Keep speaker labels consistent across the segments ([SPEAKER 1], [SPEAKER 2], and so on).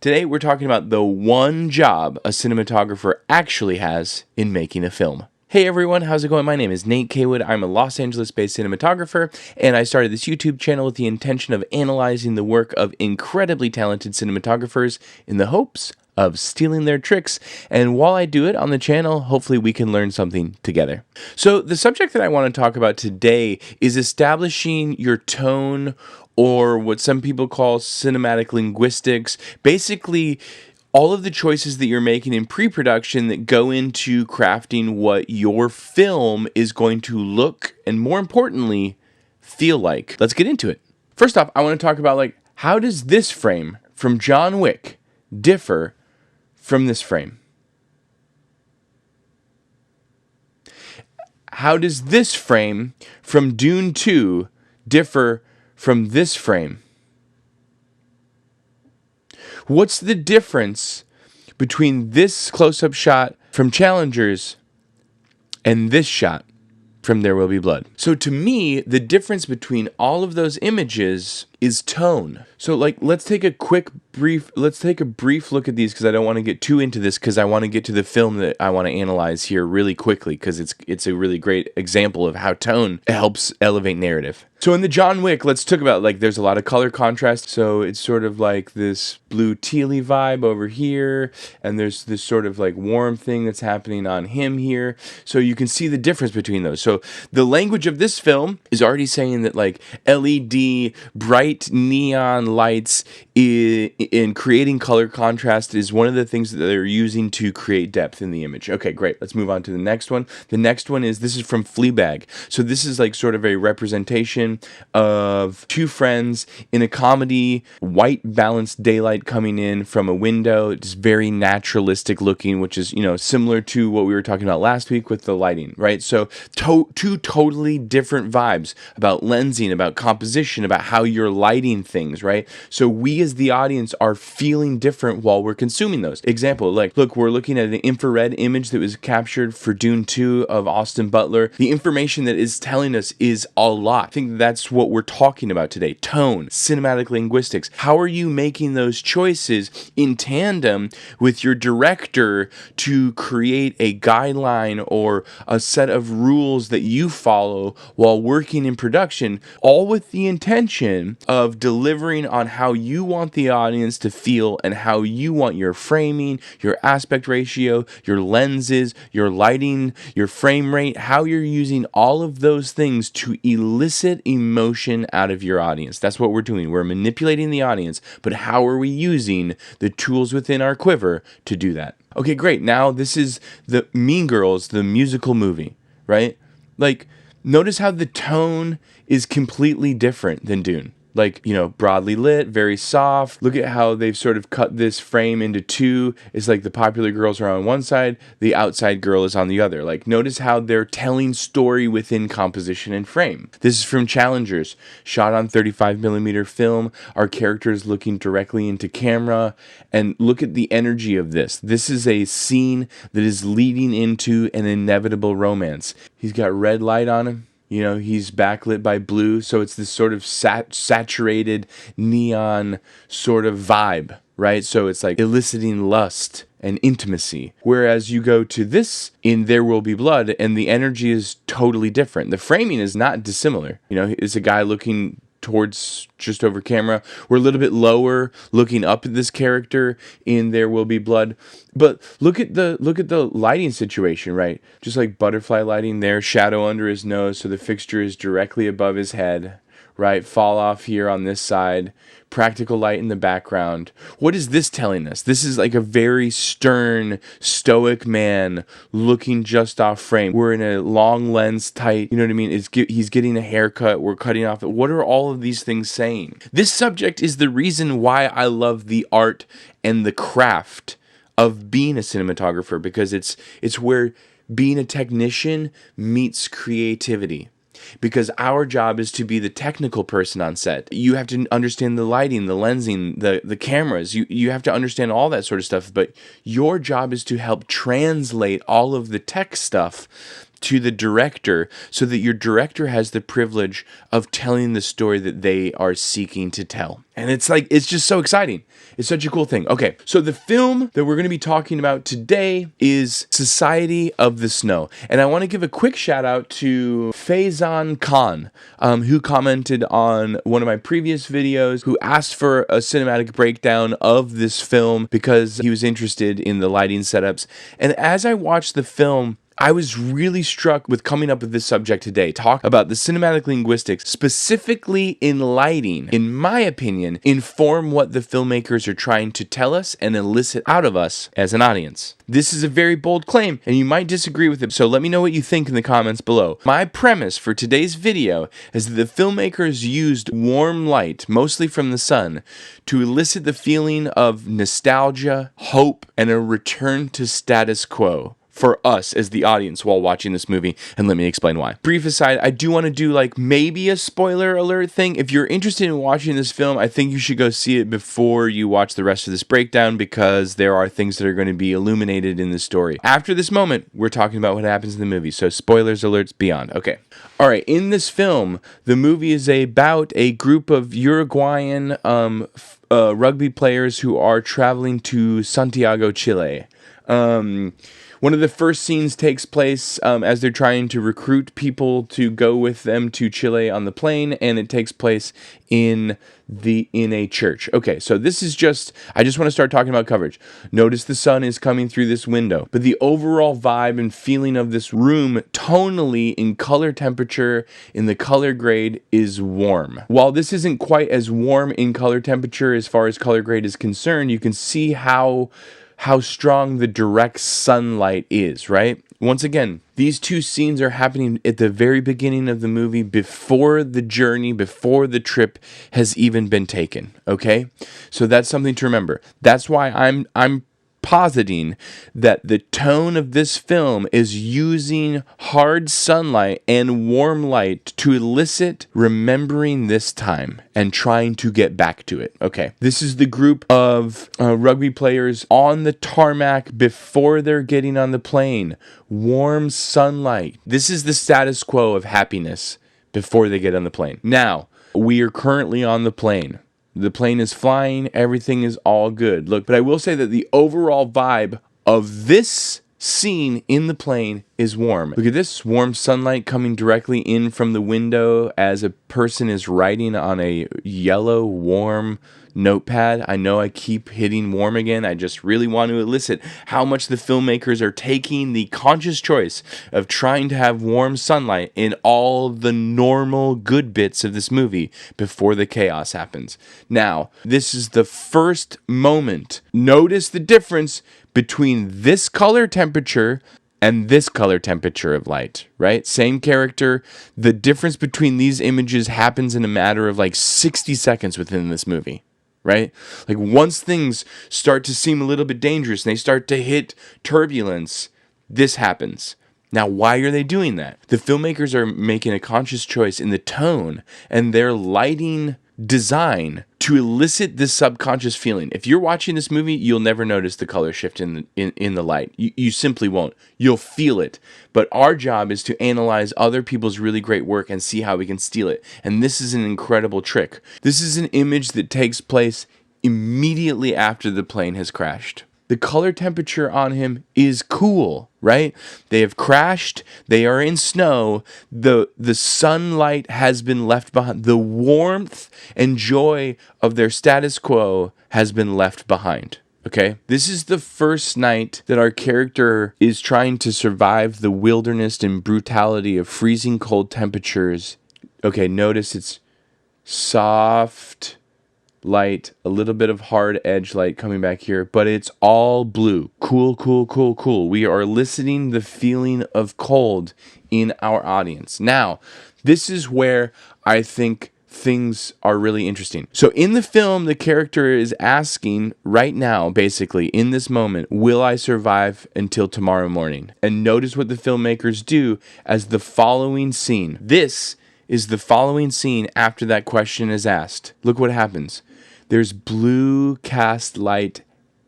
[SPEAKER 1] Today we're talking about the one job a cinematographer actually has in making a film. Hey everyone, how's it going? My name is Nate Caywood. I'm a Los Angeles-based cinematographer, and I started this YouTube channel with the intention of analyzing the work of incredibly talented cinematographers in the hopes of stealing their tricks, and while I do it on the channel, hopefully we can learn something together. So the subject that I want to talk about today is establishing your tone, or what some people call cinematic linguistics. Basically, all of the choices that you're making in pre-production that go into crafting what your film is going to look, and more importantly, feel like. Let's get into it. First off, I want to talk about how does this frame from John Wick differ from this frame? How does this frame from Dune 2 differ from this frame? What's the difference between this close-up shot from Challengers and this shot from There Will Be Blood? So to me, the difference between all of those images is tone. So let's take a brief look at these, because I don't want to get too into this, because I want to get to the film that I want to analyze here really quickly, because it's a really great example of how tone helps elevate narrative. So in the John Wick, let's talk about there's a lot of color contrast. So it's sort of like this blue tealy vibe over here, and there's this sort of warm thing that's happening on him here. So you can see the difference between those. So the language of this film is already saying that LED bright neon lights in creating color contrast is one of the things that they're using to create depth in the image. Okay, great. Let's move on to the next one. The next one is, this is from Fleabag. So this is sort of a representation of two friends in a comedy, white balanced daylight coming in from a window. It's very naturalistic looking, which is, similar to what we were talking about last week with the lighting, right? So two totally different vibes about lensing, about composition, about how you're lighting things, right? So we as the audience are feeling different while we're consuming those. Example, look, we're looking at an infrared image that was captured for Dune 2 of Austin Butler. The information that is telling us is a lot. I think that's what we're talking about today. Tone, cinematic linguistics. How are you making those choices in tandem with your director to create a guideline or a set of rules that you follow while working in production, all with the intention of delivering on how you want the audience to feel and how you want your framing, your aspect ratio, your lenses, your lighting, your frame rate, how you're using all of those things to elicit emotion out of your audience. That's what we're doing. We're manipulating the audience, but how are we using the tools within our quiver to do that? Okay, great. Now this is the Mean Girls, the musical movie, right? Notice how the tone is completely different than Dune. Broadly lit, very soft. Look at how they've sort of cut this frame into two. It's the popular girls are on one side, the outside girl is on the other. Notice how they're telling story within composition and frame. This is from Challengers, shot on 35mm film. Our characters looking directly into camera, and look at the energy of this. This is a scene that is leading into an inevitable romance. He's got red light on him. He's backlit by blue, so it's this sort of saturated neon sort of vibe, right? So it's eliciting lust and intimacy. Whereas you go to this in There Will Be Blood, and the energy is totally different. The framing is not dissimilar. It's a guy looking towards just over camera. We're a little bit lower, looking up at this character in There Will Be Blood. But look at the lighting situation, right? Just butterfly lighting there, shadow under his nose, so the fixture is directly above his head, right? Fall off here on this side, practical light in the background. What is this telling us? This is a very stern, stoic man looking just off frame. We're in a long lens tight, you know what I mean? He's getting a haircut, we're cutting off. What are all of these things saying? This subject is the reason why I love the art and the craft of being a cinematographer, because it's where being a technician meets creativity. Because our job is to be the technical person on set. You have to understand the lighting, the lensing, the cameras. You have to understand all that sort of stuff. But your job is to help translate all of the tech stuff to the director so that your director has the privilege of telling the story that they are seeking to tell. And it's like, it's just so exciting. It's such a cool thing. Okay, so the film that we're going to be talking about today is Society of the Snow. And I want to give a quick shout out to Faizan Khan, who commented on one of my previous videos, who asked for a cinematic breakdown of this film because he was interested in the lighting setups. And as I watched the film, I was really struck with coming up with this subject today. Talk about the cinematic linguistics, specifically in lighting, in my opinion, inform what the filmmakers are trying to tell us and elicit out of us as an audience. This is a very bold claim, and you might disagree with it, so let me know what you think in the comments below. My premise for today's video is that the filmmakers used warm light, mostly from the sun, to elicit the feeling of nostalgia, hope, and a return to status quo for us as the audience while watching this movie, and let me explain why. Brief aside, I do want to do like maybe a spoiler alert thing. If you're interested in watching this film, I think you should go see it before you watch the rest of this breakdown, because there are things that are going to be illuminated in the story. After this moment, we're talking about what happens in the movie, so spoilers alerts beyond. Okay. All right, in this film, the movie is about a group of Uruguayan rugby players who are traveling to Santiago, Chile. One of the first scenes takes place as they're trying to recruit people to go with them to Chile on the plane, and it takes place in a church. Okay, so this is I just want to start talking about coverage. Notice the sun is coming through this window, but the overall vibe and feeling of this room, tonally, in color temperature, in the color grade, is warm. While this isn't quite as warm in color temperature as far as color grade is concerned, you can see how strong the direct sunlight is, right? Once again, these two scenes are happening at the very beginning of the movie, before the journey, before the trip has even been taken, okay? So that's something to remember. That's why I'm positing that the tone of this film is using hard sunlight and warm light to elicit remembering this time and trying to get back to it. Okay, this is the group of rugby players on the tarmac before they're getting on the plane. Warm sunlight. This is the status quo of happiness before they get on the plane. Now, we are currently on the plane. The plane is flying, everything is all good. Look, but I will say that the overall vibe of this scene in the plane is warm. Look at this, warm sunlight coming directly in from the window as a person is writing on a yellow, warm notepad. I know I keep hitting warm again. I just really want to elicit how much the filmmakers are taking the conscious choice of trying to have warm sunlight in all the normal good bits of this movie before the chaos happens. Now, this is the first moment. Notice the difference between this color temperature and this color temperature of light, right? Same character. The difference between these images happens in a matter of like 60 seconds within this movie. Right? Like once things start to seem a little bit dangerous and they start to hit turbulence, this happens. Now, why are they doing that? The filmmakers are making a conscious choice in the tone and their lighting design to elicit this subconscious feeling. If you're watching this movie, you'll never notice the color shift in the light. You simply won't. You'll feel it. But our job is to analyze other people's really great work and see how we can steal it. And this is an incredible trick. This is an image that takes place immediately after the plane has crashed. The color temperature on him is cool, right? They have crashed. They are in snow. The sunlight has been left behind. The warmth and joy of their status quo has been left behind. Okay? This is the first night that our character is trying to survive the wilderness and brutality of freezing cold temperatures. Okay, notice it's soft light, a little bit of hard edge light coming back here, but it's all blue. Cool, cool, cool, cool. We are eliciting the feeling of cold in our audience. Now, this is where I think things are really interesting. So in the film, the character is asking right now, basically, in this moment, will I survive until tomorrow morning? And notice what the filmmakers do as the following scene. This is the following scene after that question is asked. Look what happens. There's blue cast light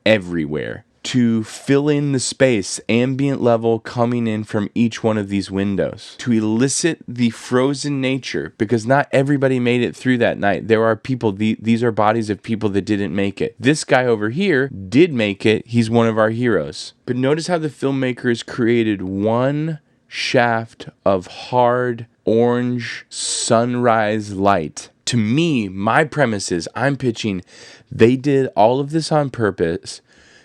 [SPEAKER 1] everywhere to fill in the space, ambient level coming in from each one of these windows, to elicit the frozen nature, because not everybody made it through that night. There are people, these are bodies of people that didn't make it. This guy over here did make it. He's one of our heroes. But notice how the filmmakers created one shaft of hard orange sunrise light. To me, my premise is, I'm pitching, they did all of this on purpose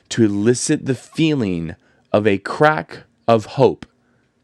[SPEAKER 1] to elicit the feeling of a crack of hope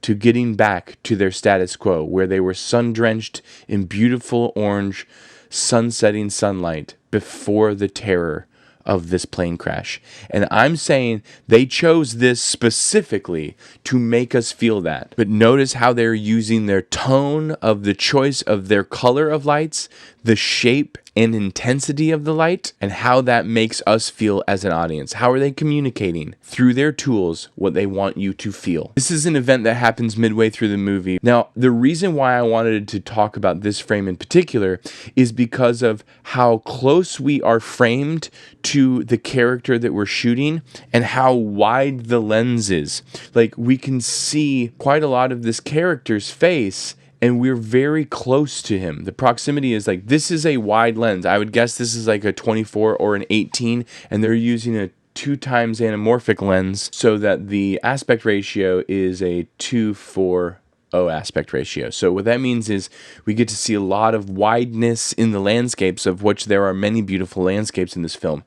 [SPEAKER 1] to getting back to their status quo, where they were sun-drenched in beautiful orange sunsetting sunlight before the terror of this plane crash. And I'm saying they chose this specifically to make us feel that. But notice how they're using their tone of the choice of their color of lights, the shape and intensity of the light, and how that makes us feel as an audience. How are they communicating through their tools what they want you to feel? This is an event that happens midway through the movie. Now, the reason why I wanted to talk about this frame in particular is because of how close we are framed to the character that we're shooting and how wide the lens is. Like, we can see quite a lot of this character's face, and we're very close to him. The proximity is like, this is a wide lens. I would guess this is like a 24 or an 18, and they're using a 2 times anamorphic lens so that the aspect ratio is a 2:4 aspect ratio. So what that means is we get to see a lot of wideness in the landscapes, of which there are many beautiful landscapes in this film.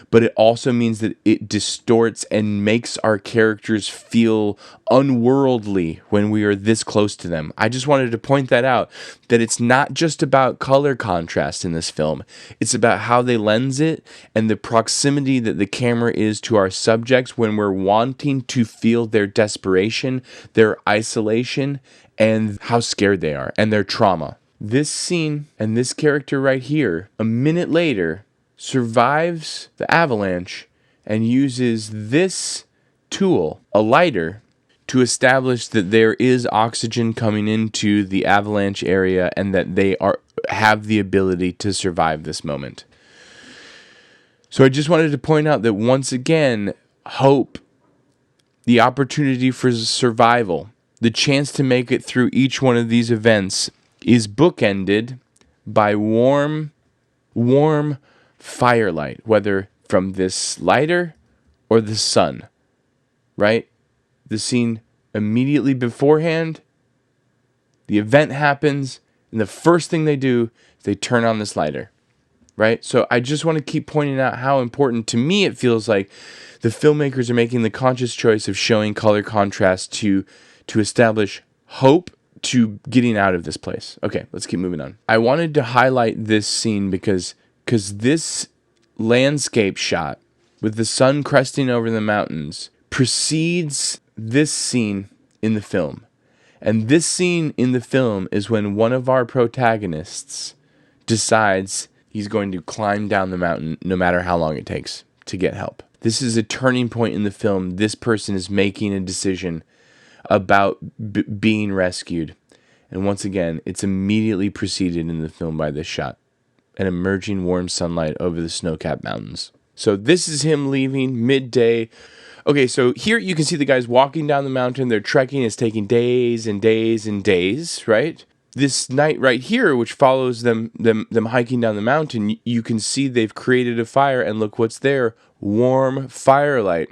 [SPEAKER 1] But it also means that it distorts and makes our characters feel unworldly when we are this close to them. I just wanted to point that out, that it's not just about color contrast in this film. It's about how they lens it and the proximity that the camera is to our subjects when we're wanting to feel their desperation, their isolation, and how scared they are, and their trauma. This scene and this character right here, a minute later, survives the avalanche and uses this tool, a lighter, to establish that there is oxygen coming into the avalanche area and that they have the ability to survive this moment. So I just wanted to point out that once again, hope, the opportunity for survival, the chance to make it through each one of these events is bookended by warm firelight, whether from this lighter or the sun, right? The scene immediately beforehand, the event happens, and the first thing they do is they turn on this lighter, right? So I just want to keep pointing out how important, to me, it feels like the filmmakers are making the conscious choice of showing color contrast to establish hope to getting out of this place. Okay, let's keep moving on. I wanted to highlight this scene because this landscape shot with the sun cresting over the mountains precedes this scene in the film. And this scene in the film is when one of our protagonists decides he's going to climb down the mountain no matter how long it takes to get help. This is a turning point in the film. This person is making a decision about being rescued. And once again, it's immediately preceded in the film by this shot. An emerging warm sunlight over the snow-capped mountains. So this is him leaving midday. Okay, so here you can see the guys walking down the mountain. They're trekking. It's taking days and days and days, right? This night right here, which follows them hiking down the mountain, you can see they've created a fire, and look what's there. Warm firelight.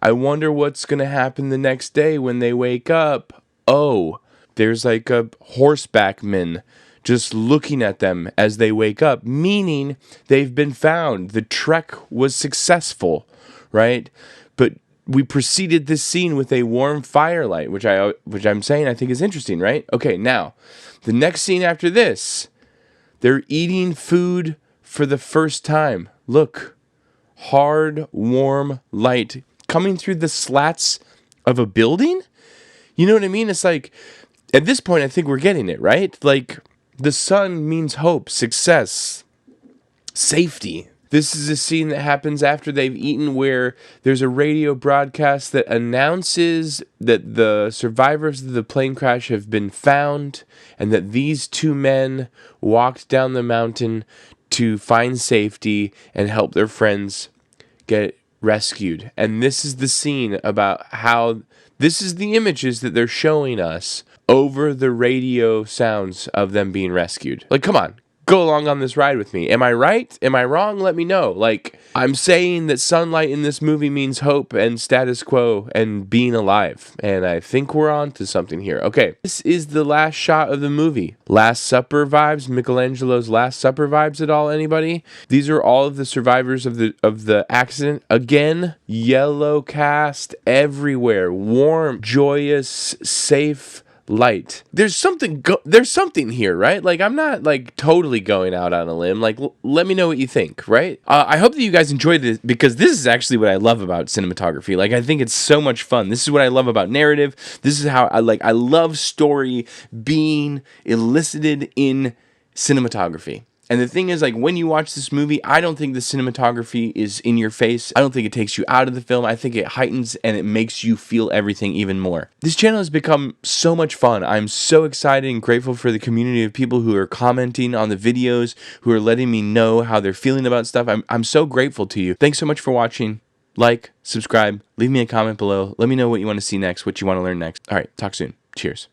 [SPEAKER 1] I wonder what's going to happen the next day when they wake up. Oh, there's like a horsebackman just looking at them as they wake up, meaning they've been found. The trek was successful, right? But we preceded this scene with a warm firelight, which I'm saying I think is interesting, right? Okay, now, the next scene after this, they're eating food for the first time. Look, hard, warm light coming through the slats of a building? You know what I mean? It's like, at this point, I think we're getting it, right? Like, the sun means hope, success, safety. This is a scene that happens after they've eaten, where there's a radio broadcast that announces that the survivors of the plane crash have been found and that these 2 men walked down the mountain to find safety and help their friends get rescued. And this is the scene about how this is the images that they're showing us over the radio sounds of them being rescued. Like, come on. Go along on this ride with me. Am I right? Am I wrong? Let me know. Like, I'm saying that sunlight in this movie means hope and status quo and being alive. And I think we're on to something here. Okay, this is the last shot of the movie. Last Supper vibes, Michelangelo's Last Supper vibes at all, anybody? These are all of the survivors of the accident. Again, yellow cast everywhere. Warm, joyous, safe light. There's something here, right? Like, I'm not like totally going out on a limb. Like, let me know what you think, right? I hope that you guys enjoyed this, because this is actually what I love about cinematography. Like, I think it's so much fun. This is what I love about narrative. This is how I love story being elicited in cinematography. And the thing is, like, when you watch this movie, I don't think the cinematography is in your face. I don't think it takes you out of the film. I think it heightens and it makes you feel everything even more. This channel has become so much fun. I'm so excited and grateful for the community of people who are commenting on the videos, who are letting me know how they're feeling about stuff. I'm so grateful to you. Thanks so much for watching. Like, subscribe, leave me a comment below. Let me know what you want to see next, what you want to learn next. All right, talk soon. Cheers.